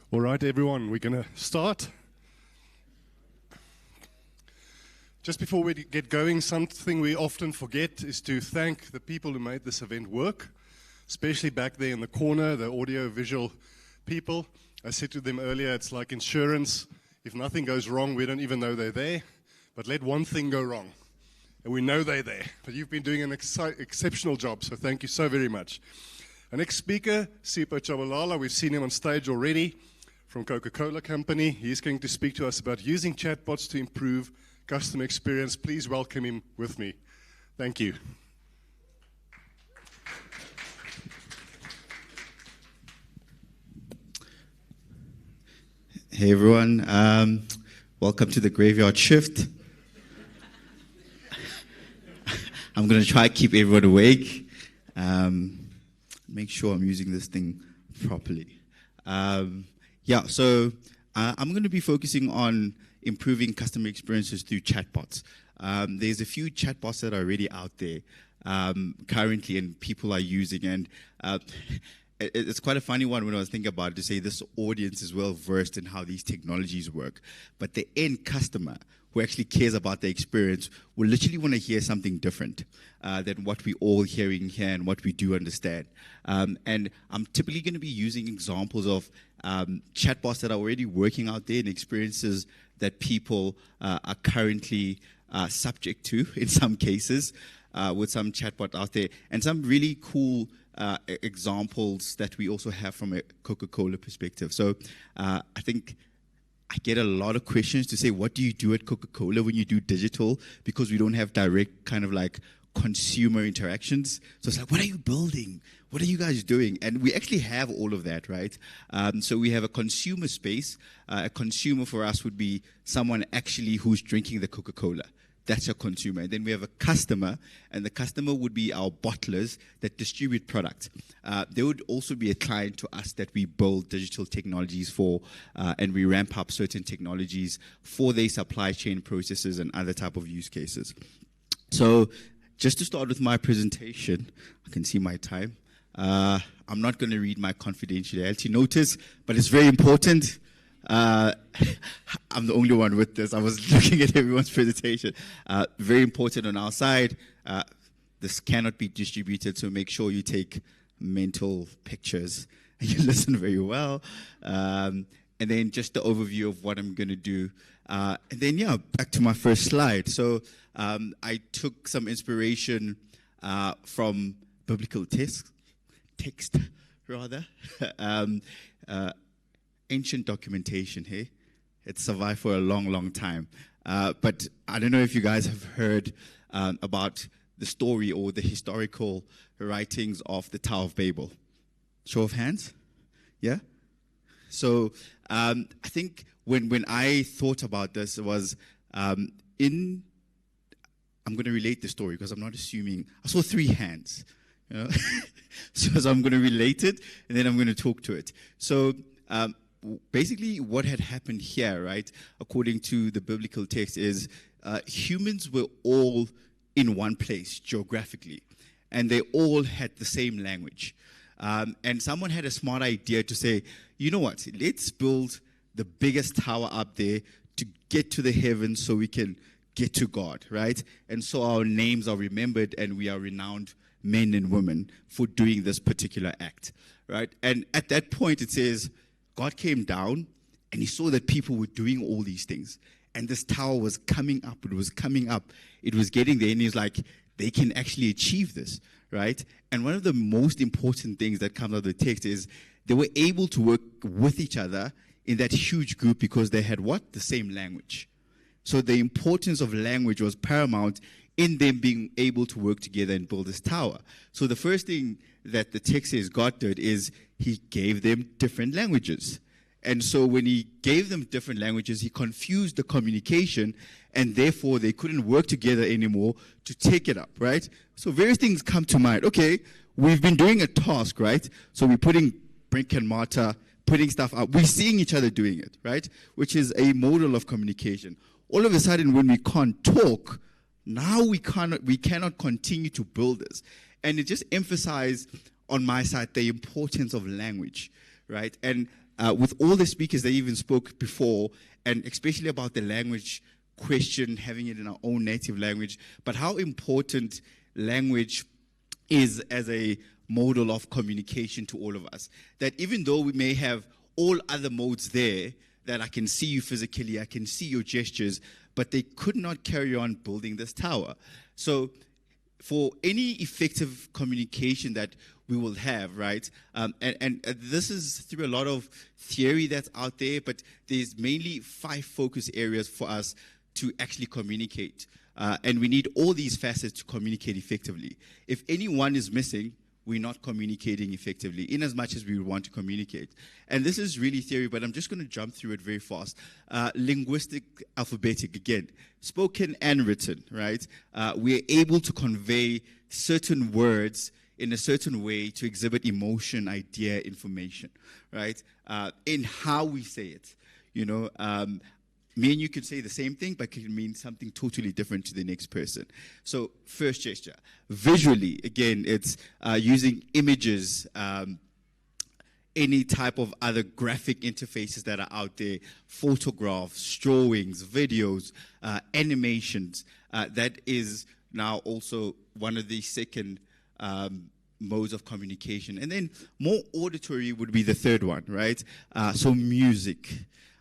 All right, everyone, we're going to start. Just before we get going, something we often forget is to thank the people who made this event work, especially back there in the corner, the audio-visual people. I said to them earlier, it's like insurance. If nothing goes wrong, we don't even know they're there. But let one thing go wrong, and we know they're there. But you've been doing an exceptional job, so thank you so very much. Our next speaker, Sipho Chabalala, we've seen him on stage already from Coca-Cola Company. He's going to speak to us about using chatbots to improve customer experience. Please welcome him with me. Thank you. Hey everyone, welcome to the graveyard shift. I'm going to try to keep everyone awake. Make sure I'm using this thing properly. So I'm going to be focusing on improving customer experiences through chatbots. There's a few chatbots that are already out there currently and people are using. And it's quite a funny one when I was thinking about it, to say this audience is well versed in how these technologies work. But the end customer who actually cares about the experience will literally want to hear something different than what we're all hearing here and what we do understand. And I'm typically going to be using examples of chatbots that are already working out there and experiences that people are currently subject to in some cases with some chatbot out there, and some really cool examples that we also have from a Coca-Cola perspective. So I think I get a lot of questions to say, what do you do at Coca-Cola when you do digital? Because we don't have direct kind of like consumer interactions. So it's like, what are you building? What are you guys doing? And we actually have all of that, right? So we have a consumer space. A consumer for us would be someone actually who's drinking the Coca-Cola. That's a consumer. And then we have a customer, and the customer would be our bottlers that distribute product. There would also be a client to us that we build digital technologies for, and we ramp up certain technologies for their supply chain processes and other type of use cases. So just to start with my presentation, I can see my time. I'm not going to read my confidentiality notice, but it's very important. I'm the only one with this. I was looking at everyone's presentation. Very important on our side. This cannot be distributed, so make sure you take mental pictures and you listen very well. And then just the overview of what I'm going to do. And then, back to my first slide. So I took some inspiration from biblical text rather. Ancient documentation here. It's survived for a long, long time. But I don't know if you guys have heard about the story or the historical writings of the Tower of Babel. Show of hands? Yeah? So I think when I thought about this, it was I'm going to relate the story because I'm not assuming. I saw 3 hands. You know? So I'm going to relate it, and then I'm going to talk to it. So basically what had happened here, right, according to the biblical text, is humans were all in one place geographically, and they all had the same language. And someone had a smart idea to say, you know what, let's build the biggest tower up there to get to the heavens so we can get to God, right? And so our names are remembered and we are renowned men and women for doing this particular act, right? And at that point it says, God came down and he saw that people were doing all these things. And this tower was coming up. It was coming up. It was getting there. And he's like, they can actually achieve this, right? And one of the most important things that comes out of the text is they were able to work with each other in that huge group because they had what? The same language. So the importance of language was paramount in them being able to work together and build this tower. So the first thing that the text says God did is he gave them different languages. And so when he gave them different languages, he confused the communication, and therefore they couldn't work together anymore to take it up, right? So various things come to mind. Okay, we've been doing a task, right? So we're putting brick and mortar, putting stuff up. We're seeing each other doing it, right? Which is a model of communication. All of a sudden, when we can't talk, now we cannot continue to build this. And it just emphasized on my side the importance of language, right? And with all the speakers that even spoke before, and especially about the language question, having it in our own native language, but how important language is as a model of communication to all of us. That even though we may have all other modes there, that I can see you physically, I can see your gestures, but they could not carry on building this tower. So for any effective communication that we will have, right, and this is through a lot of theory that's out there, but there's mainly 5 focus areas for us to actually communicate. And we need all these facets to communicate effectively. If any one is missing, we're not communicating effectively in as much as we want to communicate. And this is really theory, but I'm just going to jump through it very fast. Linguistic alphabetic, again, spoken and written, right? We're able to convey certain words in a certain way to exhibit emotion, idea, information, right? In how we say it, you know. Me and you could say the same thing, but it can mean something totally different to the next person. So first gesture. Visually, again, it's using images, any type of other graphic interfaces that are out there, photographs, drawings, videos, animations. That is now also one of the second modes of communication. And then more auditory would be the third one, right? So music.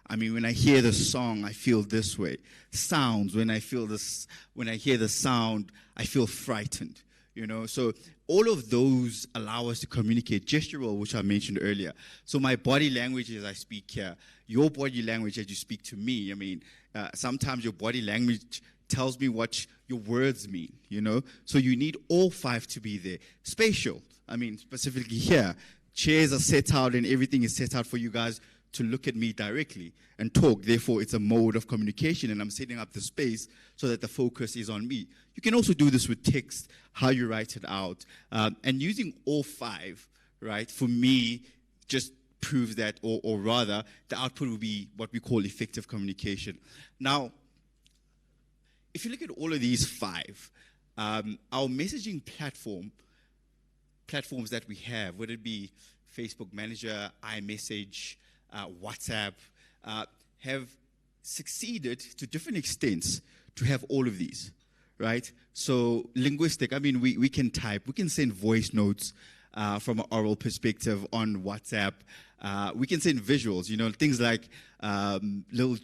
I mean, when I hear the song, I feel this way. Sounds, when I hear the sound, I feel frightened. You know, so all of those allow us to communicate. Gestural, which I mentioned earlier. So my body language as I speak here, your body language as you speak to me. I mean, sometimes your body language tells me what your words mean, you know. So you need all 5 to be there. Spatial, I mean, specifically here, chairs are set out and everything is set out for you guys to look at me directly and talk. Therefore, it's a mode of communication, and I'm setting up the space so that the focus is on me. You can also do this with text, how you write it out. And using all 5, right, for me, just proves that, or rather, the output will be what we call effective communication. Now, if you look at all of these 5, our messaging platforms that we have, whether it be Facebook Messenger, iMessage, WhatsApp, have succeeded to different extents to have all of these, right? So linguistic, I mean, we can type, we can send voice notes from an oral perspective on WhatsApp. We can send visuals, you know, things like little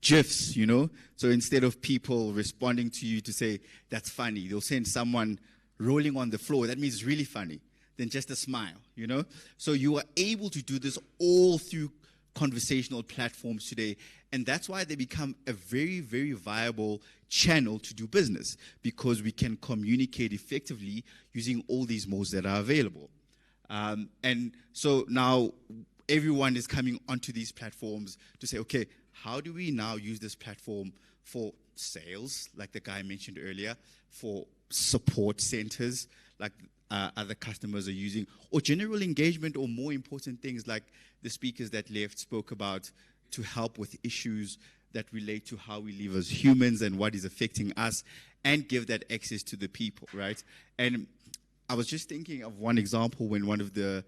GIFs, you know. So instead of people responding to you to say, that's funny, they'll send someone rolling on the floor. That means it's really funny. Than just a smile, you know? So you are able to do this all through conversational platforms today, and that's why they become a very, very viable channel to do business, because we can communicate effectively using all these modes that are available. And so now everyone is coming onto these platforms to say, okay, how do we now use this platform for sales, like the guy mentioned earlier, for support centers, like other customers are using, or general engagement, or more important things like the speakers that left spoke about, to help with issues that relate to how we live as humans and what is affecting us, and give that access to the people, right? And I was just thinking of one example when one of the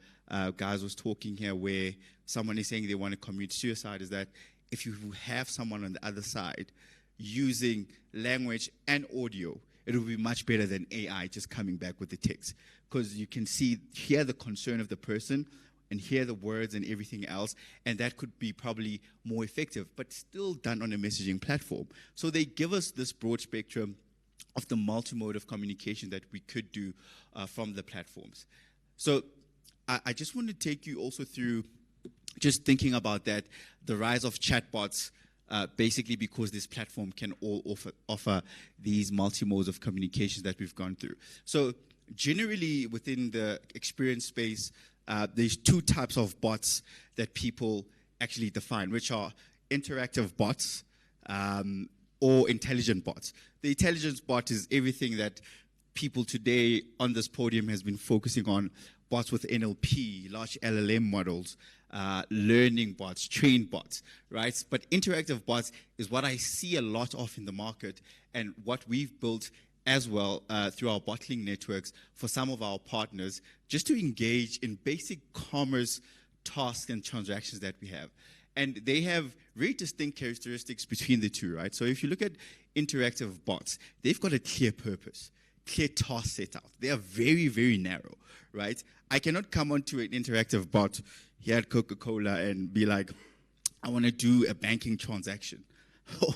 guys was talking here, where someone is saying they want to commit suicide, is that if you have someone on the other side using language and audio, it will be much better than AI just coming back with the text, because you can hear the concern of the person and hear the words and everything else, and that could be probably more effective, but still done on a messaging platform. So they give us this broad spectrum of the multimode of communication that we could do from the platforms. So I just want to take you also through just thinking about that, the rise of chatbots, basically because this platform can all offer these multi-modes of communications that we've gone through. So generally within the experience space, there's 2 types of bots that people actually define, which are interactive bots or intelligent bots. The intelligence bot is everything that people today on this podium has been focusing on, bots with NLP, large LLM models, learning bots, trained bots, right? But interactive bots is what I see a lot of in the market, and what we've built as well through our bottling networks for some of our partners, just to engage in basic commerce tasks and transactions that we have. And they have very distinct characteristics between the two, right? So if you look at interactive bots, they've got a clear purpose, clear task set out. They are very, very narrow, right? I cannot come onto an interactive bot here at Coca-Cola and be like, I want to do a banking transaction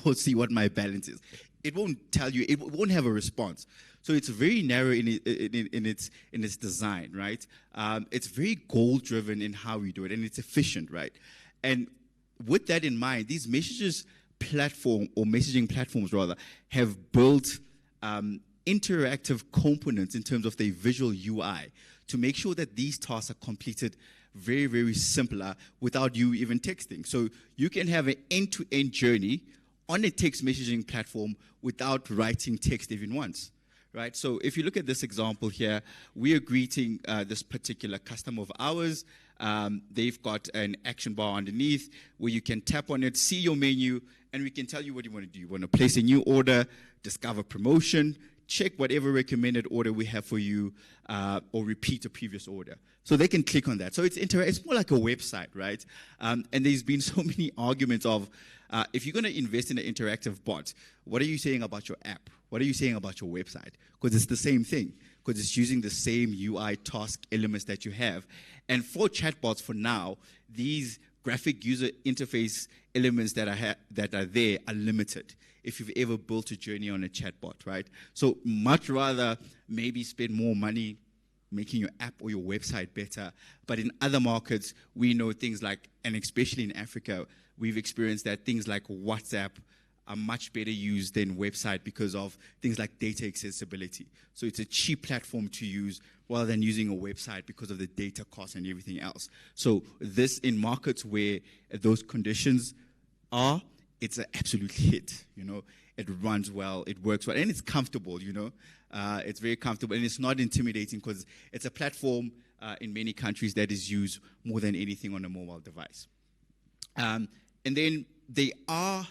or see what my balance is. It won't tell you, it won't have a response. So it's very narrow in its design, right? It's very goal-driven in how we do it, and it's efficient, right? And with that in mind, these messaging platforms rather, have built interactive components in terms of their visual UI to make sure that these tasks are completed very, very simpler without you even texting. So you can have an end-to-end journey on a text messaging platform without writing text even once, right? So if you look at this example here, we are greeting this particular customer of ours. They've got an action bar underneath where you can tap on it, see your menu, and we can tell you what you want to do. You want to place a new order, discover promotion, check whatever recommended order we have for you, or repeat a previous order. So they can click on that. So it's more like a website, right? And there's been so many arguments of, if you're going to invest in an interactive bot, what are you saying about your app? What are you saying about your website? Because it's the same thing, because it's using the same UI task elements that you have. And for chatbots, for now, these graphic user interface elements that are there are limited if you've ever built a journey on a chatbot, right? So much rather maybe spend more money making your app or your website better. But in other markets, we know things like, and especially in Africa, we've experienced that things like WhatsApp are much better used than website because of things like data accessibility. So it's a cheap platform to use rather than using a website because of the data costs and everything else. So this, in markets where those conditions are, it's an absolute hit, you know. It runs well, it works well, and it's comfortable, you know. It's very comfortable, and it's not intimidating because it's a platform in many countries that is used more than anything on a mobile device. And then there are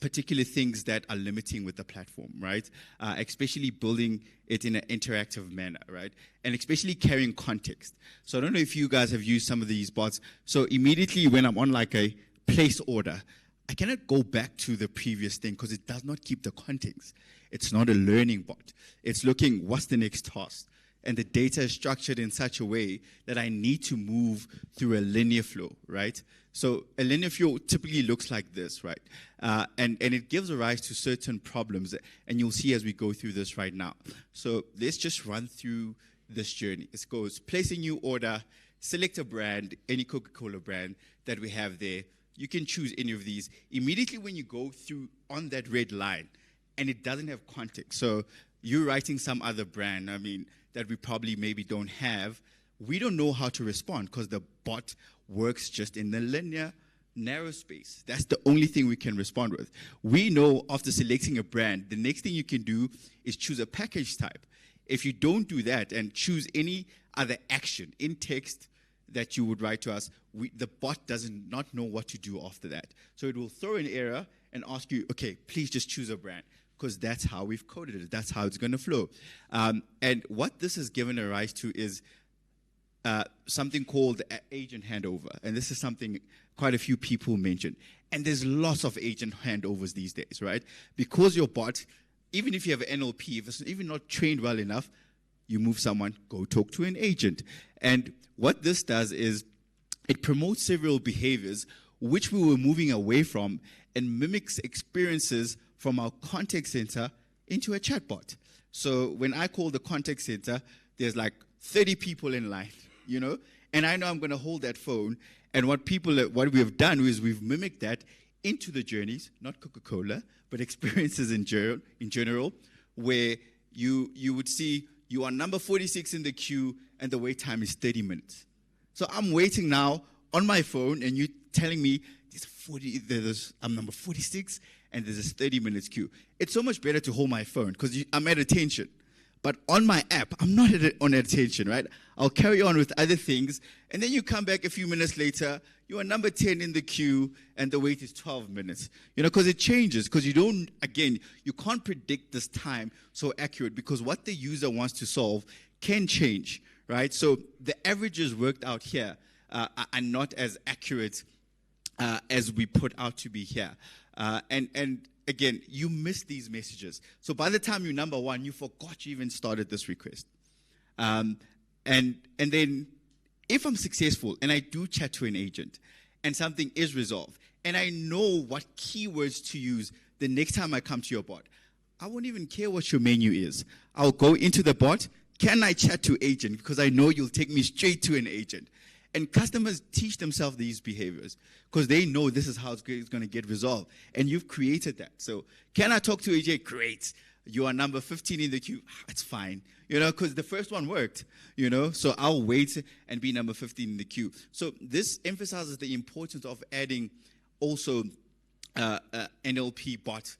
particular things that are limiting with the platform, right? Especially building it in an interactive manner, right? And especially carrying context. So I don't know if you guys have used some of these bots. So immediately when I'm on like a place order, I cannot go back to the previous thing because it does not keep the context. It's not a learning bot. It's looking, what's the next task? And the data is structured in such a way that I need to move through a linear flow, right? So a linear flow typically looks like this, right? And it gives rise to certain problems, and you'll see as we go through this right now. So let's just run through this journey. It goes, place a new order, select a brand, any Coca-Cola brand that we have there. You can choose any of these. Immediately when you go through on that red line, and it doesn't have context, so you're writing some other brand, I mean, that we probably maybe don't have, we don't know how to respond because the bot works just in the linear, narrow space. That's the only thing we can respond with. We know after selecting a brand, the next thing you can do is choose a package type. If you don't do that and choose any other action in text that you would write to us, the bot does not know what to do after that. So it will throw an error and ask you, okay, please just choose a brand, because that's how we've coded it. That's how it's going to flow. And what this has given a rise to is something called agent handover. And this is something quite a few people mention. And there's lots of agent handovers these days, right? Because your bot, even if you have an NLP, if it's even not trained well enough, you move someone, go talk to an agent. And what this does is it promotes several behaviors which we were moving away from and mimics experiences from our contact center into a chatbot. So when I call the contact center, there's like 30 people in line, you know, and I know I'm going to hold that phone. And what we have done is we've mimicked that into the journeys, not Coca-Cola, but experiences in general, where you would see you are number 46 in the queue and the wait time is 30 minutes. So I'm waiting now on my phone and you're telling me I'm number 46 and there's this 30 minutes queue. It's so much better to hold my phone because I'm at attention. But on my app, I'm not on attention, right? I'll carry on with other things. And then you come back a few minutes later, you are number 10 in the queue, and the wait is 12 minutes. You know, because it changes, because you can't predict this time so accurate, because what the user wants to solve can change, right? So the averages worked out here are not as accurate as we put out to be here. And again, you miss these messages. So by the time you're number one, you forgot you even started this request. And then if I'm successful and I do chat to an agent and something is resolved, and I know what keywords to use the next time I come to your bot, I won't even care what your menu is. I'll go into the bot. Can I chat to agent? Because I know you'll take me straight to an agent. And customers teach themselves these behaviors because they know this is how it's going to get resolved. And you've created that. So can I talk to AJ? Great. You are number 15 in the queue. It's fine. Because the first one worked, So I'll wait and be number 15 in the queue. So this emphasizes the importance of adding also NLP bot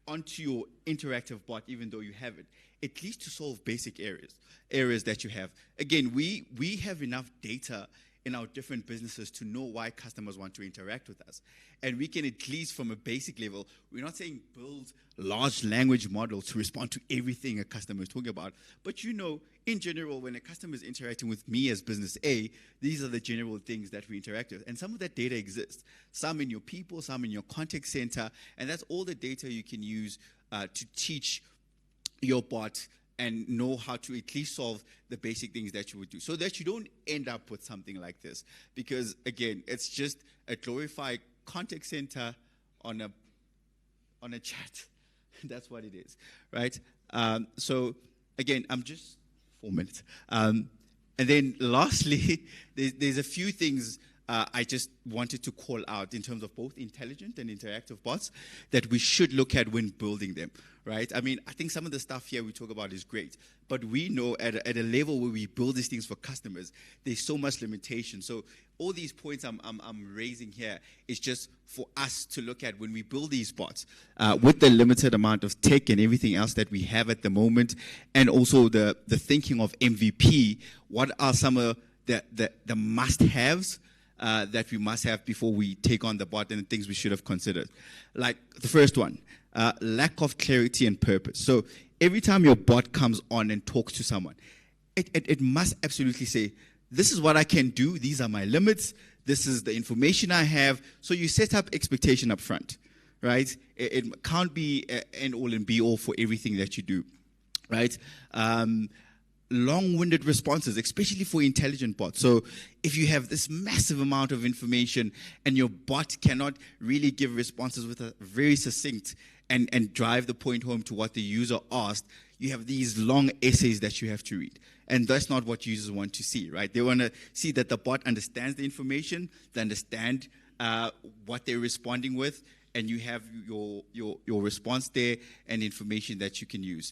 onto your interactive bot, even though you have it, at least to solve basic areas that you have. Again, we have enough data in our different businesses to know why customers want to interact with us. And we can, at least from a basic level, we're not saying build large language models to respond to everything a customer is talking about. But in general, when a customer is interacting with me as business A, these are the general things that we interact with. And some of that data exists. Some in your people, some in your contact center. And that's all the data you can use to teach your bot and know how to at least solve the basic things that you would do, so that you don't end up with something like this. Because again, it's just a glorified contact center on a chat. That's what it is, right? So again, I'm just 4 minutes. And then lastly, there's a few things I just wanted to call out in terms of both intelligent and interactive bots that we should look at when building them, right? I mean, I think some of the stuff here we talk about is great, but we know at a level where we build these things for customers, there's so much limitation. So all these points I'm raising here is just for us to look at when we build these bots with the limited amount of tech and everything else that we have at the moment, and also the thinking of MVP. What are some of the must-haves that we must have before we take on the bot, and things we should have considered? Like the first one, lack of clarity and purpose. So every time your bot comes on and talks to someone, it must absolutely say, this is what I can do, these are my limits, this is the information I have. So you set up expectation up front, right? It can't be an all and be all for everything that you do, right? Long-winded responses, especially for intelligent bots. So if you have this massive amount of information and your bot cannot really give responses with a very succinct and drive the point home to what the user asked, you have these long essays that you have to read. And that's not what users want to see, right? They want to see that the bot understands the information, they understand what they're responding with, and you have your response there and information that you can use.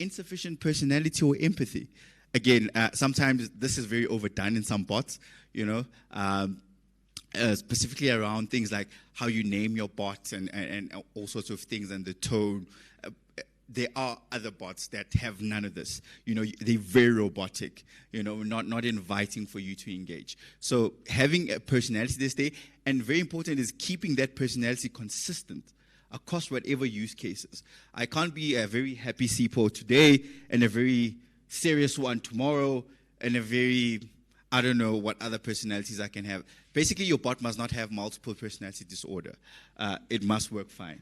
Insufficient personality or empathy. Again, sometimes this is very overdone in some bots, specifically around things like how you name your bots and all sorts of things, and the tone. There are other bots that have none of this. They're very robotic, not inviting for you to engage. So having a personality this day, and very important is keeping that personality consistent across whatever use cases. I can't be a very happy CPO today and a very serious one tomorrow and a very, I don't know what other personalities I can have. Basically, your bot must not have multiple personality disorder. It must work fine.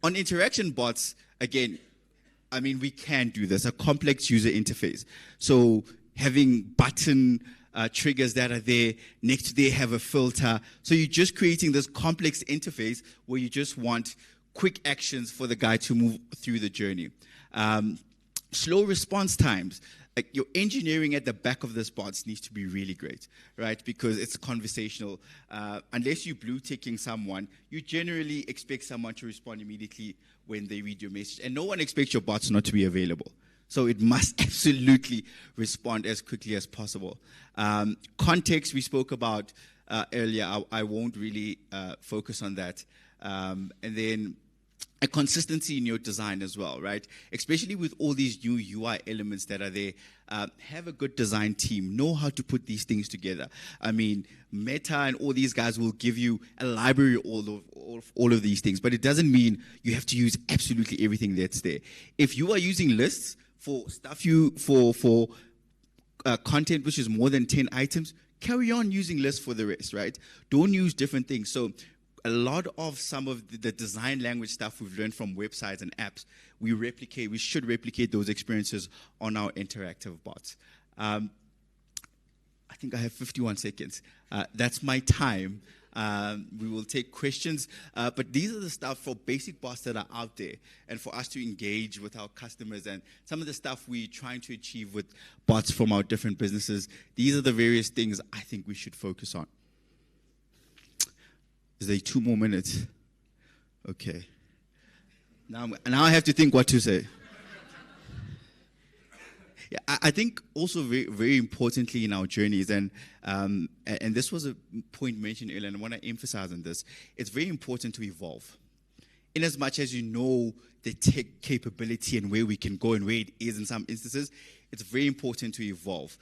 On interaction bots, again, I mean, we can do this, a complex user interface. So having button triggers that are there, next to there have a filter. So you're just creating this complex interface where you just want quick actions for the guy to move through the journey. Slow response times. Like your engineering at the back of this bots needs to be really great, right? Because it's conversational. Unless you're blue ticking someone, you generally expect someone to respond immediately when they read your message. And no one expects your bots not to be available. So it must absolutely respond as quickly as possible. Context we spoke about earlier. I won't really focus on that. And then a consistency in your design as well, right? Especially with all these new UI elements that are there. Have a good design team. Know how to put these things together. I mean, Meta and all these guys will give you a library of all of these things, but it doesn't mean you have to use absolutely everything that's there. If you are using lists for stuff for content which is more than 10 items, carry on using lists for the rest, right? Don't use different things. So a lot of some of the design language stuff we've learned from websites and apps, we should replicate those experiences on our interactive bots. I think I have 51 seconds. That's my time. We will take questions, but these are the stuff for basic bots that are out there, and for us to engage with our customers and some of the stuff we're trying to achieve with bots from our different businesses. These are the various things I think we should focus on. Is there 2 more minutes? Okay. Now I have to think what to say. Yeah, I think also very, very importantly in our journeys, and this was a point mentioned earlier, and I want to emphasize on this, it's very important to evolve. In as much as you know the tech capability and where we can go and where it is in some instances, it's very important to evolve.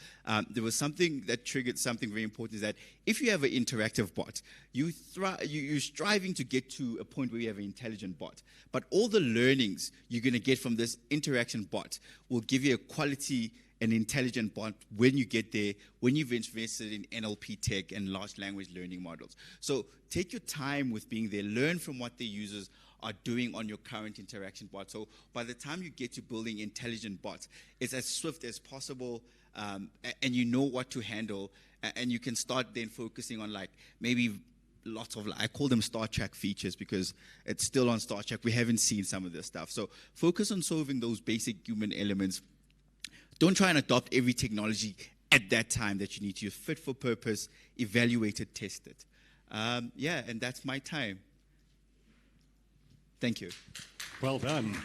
There was something that triggered something very important, is that if you have an interactive bot, you're striving to get to a point where you have an intelligent bot. But all the learnings you're going to get from this interaction bot will give you a quality and intelligent bot when you get there, when you've invested in NLP tech and large language learning models. So take your time with being there, learn from what the users are doing on your current interaction bot. So by the time you get to building intelligent bots, it's as swift as possible, and you know what to handle, and you can start then focusing on like maybe lots of, I call them Star Trek features because it's still on Star Trek. We haven't seen some of this stuff. So focus on solving those basic human elements. Don't try and adopt every technology at that time that you need to use. Fit for purpose, evaluate it, test it. Yeah, and that's my time. Thank you. Well done.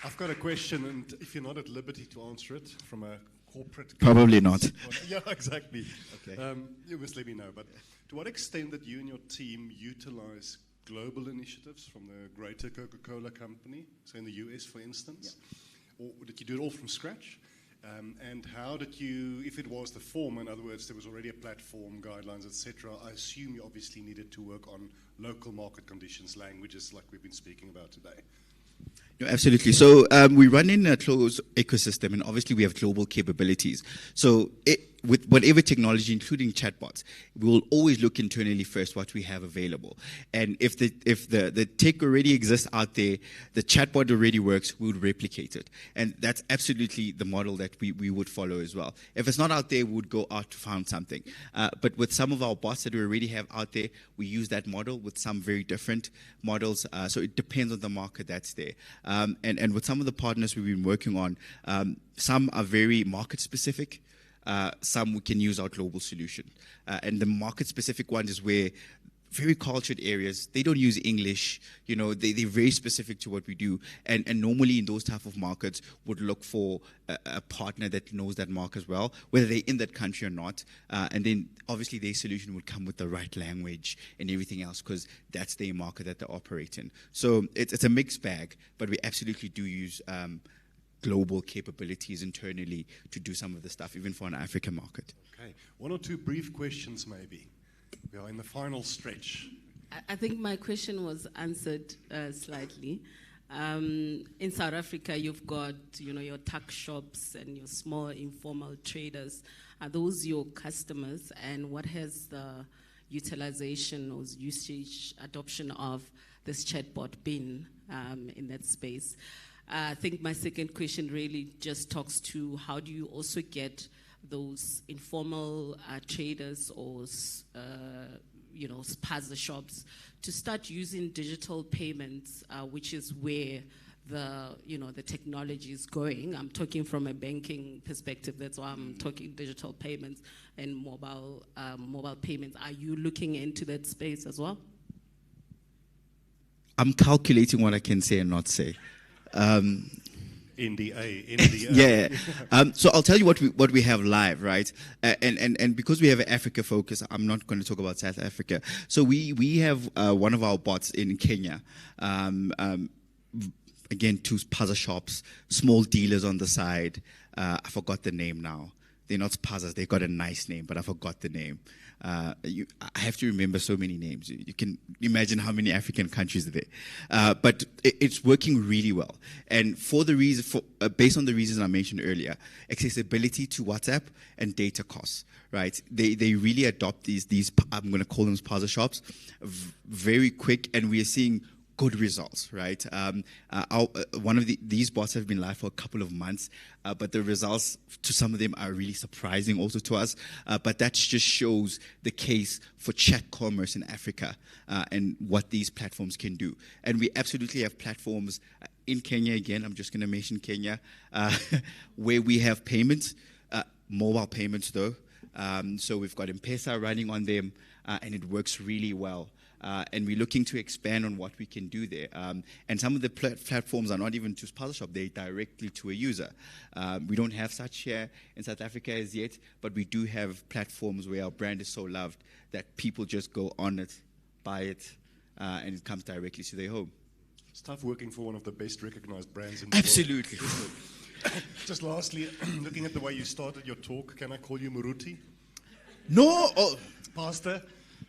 I've got a question, and if you're not at liberty to answer it from a corporate... Probably not. Yeah, exactly. Okay. You must let me know. But to what extent that you and your team utilize global initiatives from the greater Coca-Cola company, so in the US, for instance? Yeah. Or did you do it all from scratch? And how did you, if it was the form, in other words, there was already a platform, guidelines, etc., I assume you obviously needed to work on local market conditions, languages like we've been speaking about today. No, absolutely. So we run in a closed ecosystem, and obviously we have global capabilities. So with whatever technology, including chatbots, we will always look internally first what we have available. And if the tech already exists out there, the chatbot already works, we would replicate it. And that's absolutely the model that we would follow as well. If it's not out there, we would go out to find something. But with some of our bots that we already have out there, we use that model with some very different models. So it depends on the market that's there. And with some of the partners we've been working on, some are very market specific. Some we can use our global solution. And the market-specific one is where very cultured areas, they don't use English, you know, they're very specific to what we do. And normally in those type of markets would look for a partner that knows that market well, whether they're in that country or not. And then obviously their solution would come with the right language and everything else because that's their market that they operate in. So it's a mixed bag, but we absolutely do use global capabilities internally to do some of the stuff, even for an African market. Okay, 1 or 2 brief questions maybe. We are in the final stretch. I think my question was answered slightly. In South Africa, you've got, you know, your tuck shops and your small informal traders. Are those your customers? And what has the utilization or usage adoption of this chatbot been in that space? I think my second question really just talks to how do you also get those informal traders or you know, spaza shops to start using digital payments, which is where the technology is going. I'm talking from a banking perspective. That's why I'm talking digital payments and mobile payments. Are you looking into that space as well? I'm calculating what I can say and not say. NDA. Yeah. So I'll tell you what we have live, right? And because we have an Africa focus, I'm not going to talk about South Africa. So we have one of our bots in Kenya. Again, 2 spaza shops, small dealers on the side. I forgot the name now. They're not spazas. They got a nice name, but I forgot the name. I have to remember so many names. You can imagine how many African countries are there. But it's working really well. And for the reason, based on the reasons I mentioned earlier, accessibility to WhatsApp and data costs, right? They really adopt these I'm going to call them puzzle shops, very quick, and we are seeing good results, right? One of these bots have been live for a couple of months, but the results to some of them are really surprising also to us. But that just shows the case for chat commerce in Africa and what these platforms can do. And we absolutely have platforms in Kenya, again, I'm just going to mention Kenya, where we have payments, mobile payments though. So we've got M-Pesa running on them, and it works really well. And we're looking to expand on what we can do there. And some of the platforms are not even to puzzle shop, they're directly to a user. We don't have such here in South Africa as yet, but we do have platforms where our brand is so loved that people just go on it, buy it, and it comes directly to their home. It's tough working for one of the best recognized brands in the world. Absolutely. Just lastly, looking at the way you started your talk, can I call you Muruti? No! Oh. Pastor?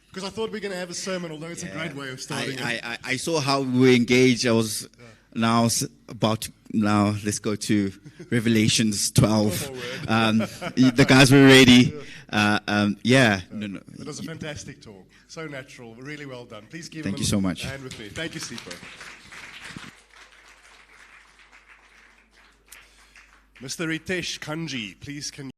Because I thought we were going to have a sermon, although it's a great way of starting it. I saw how we were engaged. I was now let's go to Revelations 12. The guys were ready. No. It was a fantastic talk. So natural. Really well done. Please give Thank him you so much. a hand with me. Thank you, Sipho. Mr. Ritesh Kanji, please can